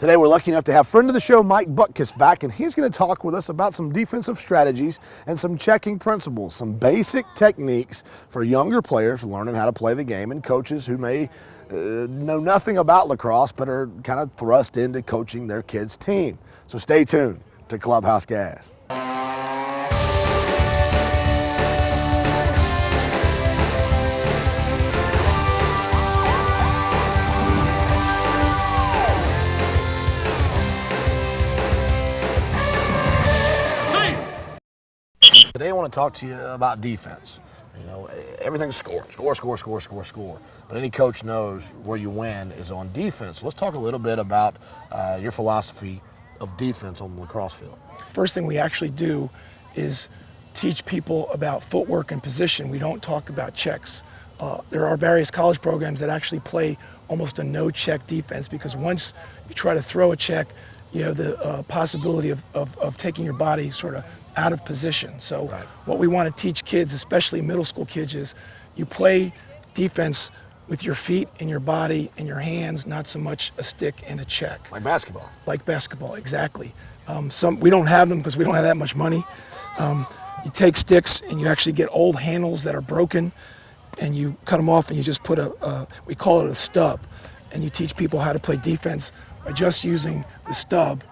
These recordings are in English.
Today we're lucky enough to have friend of the show Mike Butkus back, and he's going to talk with us about some defensive strategies and some checking principles, some basic techniques for younger players learning how to play the game, and coaches who may know nothing about lacrosse but are kind of thrust into coaching their kids' team. So stay tuned to Clubhouse Gas. Today I want to talk to you about defense. You know, everything's score. But any coach knows where you win is on defense. Let's talk a little bit about your philosophy of defense on the lacrosse field. First thing we actually do is teach people about footwork and position. We don't talk about checks. There are various college programs that actually play almost a no-check defense, because once you try to throw a check, you have the possibility of taking your body sort of out of position. So right. What we want to teach kids, especially middle school kids, is you play defense with your feet and your body and your hands, not so much a stick and a check. Like basketball. Like basketball, exactly. We don't have them because we don't have that much money. You take sticks and you actually get old handles that are broken, and you cut them off and you just put we call it a stub, and you teach people how to play defense by just using the stub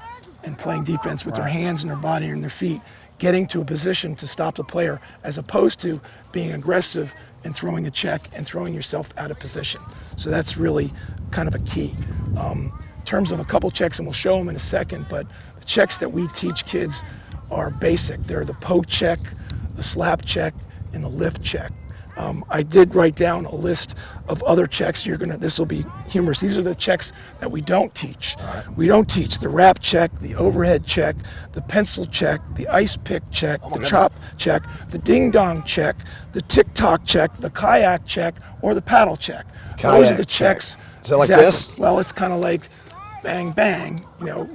and playing defense with their hands and their body and their feet, getting to a position to stop the player, as opposed to being aggressive and throwing a check and throwing yourself out of position. So that's really kind of a key. In terms of a couple checks, and we'll show them in a second, but the checks that we teach kids are basic. They're the poke check, the slap check, and the lift check. I did write down a list of other checks. This will be humorous. These are the checks that we don't teach. Right. We don't teach the wrap check, the overhead check, the pencil check, the ice pick check, the chop check, the ding dong check, the tick-tock check, the kayak check, or the paddle check. Those are the checks. Is it like this? Well, it's kind of like bang, bang,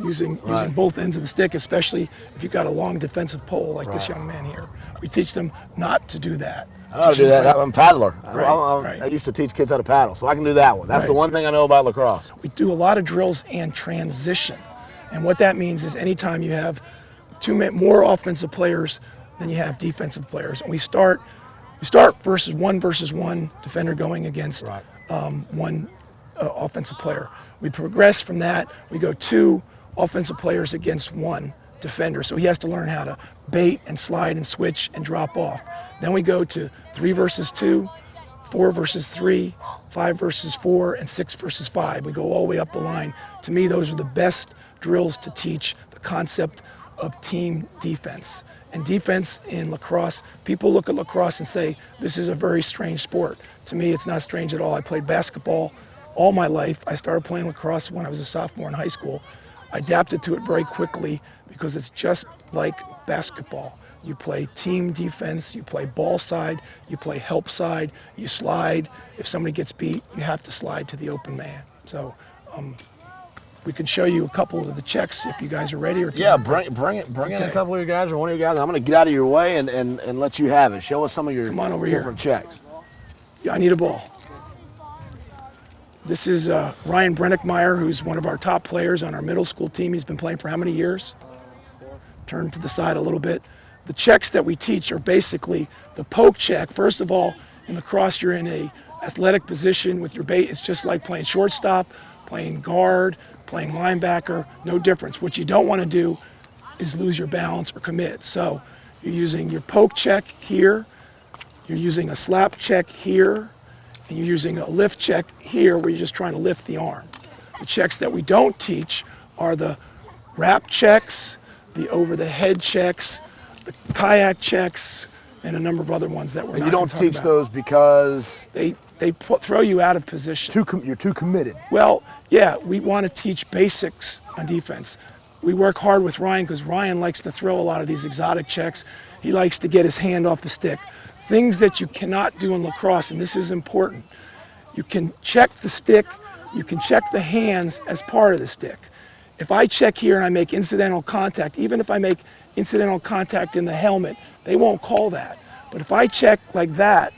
using both ends of the stick, especially if you've got a long defensive pole like this young man here. We teach them not to do that. I know how to do that. I'm a paddler. Right. I used to teach kids how to paddle, so I can do that one. That's the one thing I know about lacrosse. We do a lot of drills and transition. And what that means is anytime you have more offensive players than you have defensive players. And we start versus one defender going against one offensive player. We progress from that. We go 2 offensive players against 1 defender. So he has to learn how to bait and slide and switch and drop off. Then we go to 3 versus 2, 4 versus 3, 5 versus 4, and 6 versus 5. We go all the way up the line. To me, those are the best drills to teach the concept of team defense. And defense in lacrosse, people look at lacrosse and say, this is a very strange sport. To me, it's not strange at all. I played basketball all my life. I started playing lacrosse when I was a sophomore in high school. I adapted to it very quickly because it's just like basketball. You play team defense, you play ball side, you play help side, you slide. If somebody gets beat, you have to slide to the open man. So we can show you a couple of the checks if you guys are ready. Bring in a couple of your guys or one of your guys. I'm going to get out of your way and let you have it. Show us some of your different checks. Yeah, I need a ball. This is Ryan Brennickmeyer, who's one of our top players on our middle school team. He's been playing for how many years? Turn to the side a little bit. The checks that we teach are basically the poke check. First of all, in lacrosse, you're in a athletic position with your bait. It's just like playing shortstop, playing guard, playing linebacker, no difference. What you don't want to do is lose your balance or commit. So you're using your poke check here, you're using a slap check here, and you're using a lift check here where you're just trying to lift the arm. The checks that we don't teach are the wrap checks, the over-the-head checks, the kayak checks, and a number of other ones that we're not And you don't teach about. those because they throw you out of position. You're too committed. Well, yeah, we want to teach basics on defense. We work hard with Ryan because Ryan likes to throw a lot of these exotic checks. He likes to get his hand off the stick. Things that you cannot do in lacrosse, and this is important. You can check the stick, you can check the hands as part of the stick. If I check here and I make incidental contact, even if I make incidental contact in the helmet, they won't call that. But if I check like that,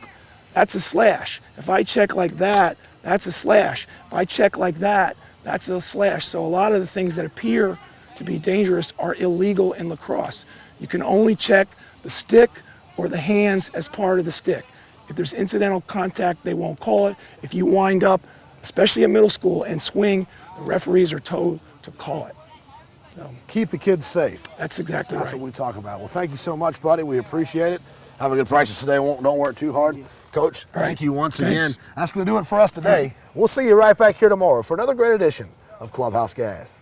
that's a slash. If I check like that, that's a slash. If I check like that, That's a slash. So a lot of the things that appear to be dangerous are illegal in lacrosse. You can only check the stick or the hands as part of the stick. If there's incidental contact, they won't call it. If you wind up, especially in middle school, and swing, the referees are told to call it. So, keep the kids safe. that's exactly That's right. what we talk about. Well, thank you so much, buddy. We appreciate it. Have a good practice today. Don't work too hard. Coach, thank you once again. That's going to do it for us today. We'll see you right back here tomorrow for another great edition of Clubhouse Gas.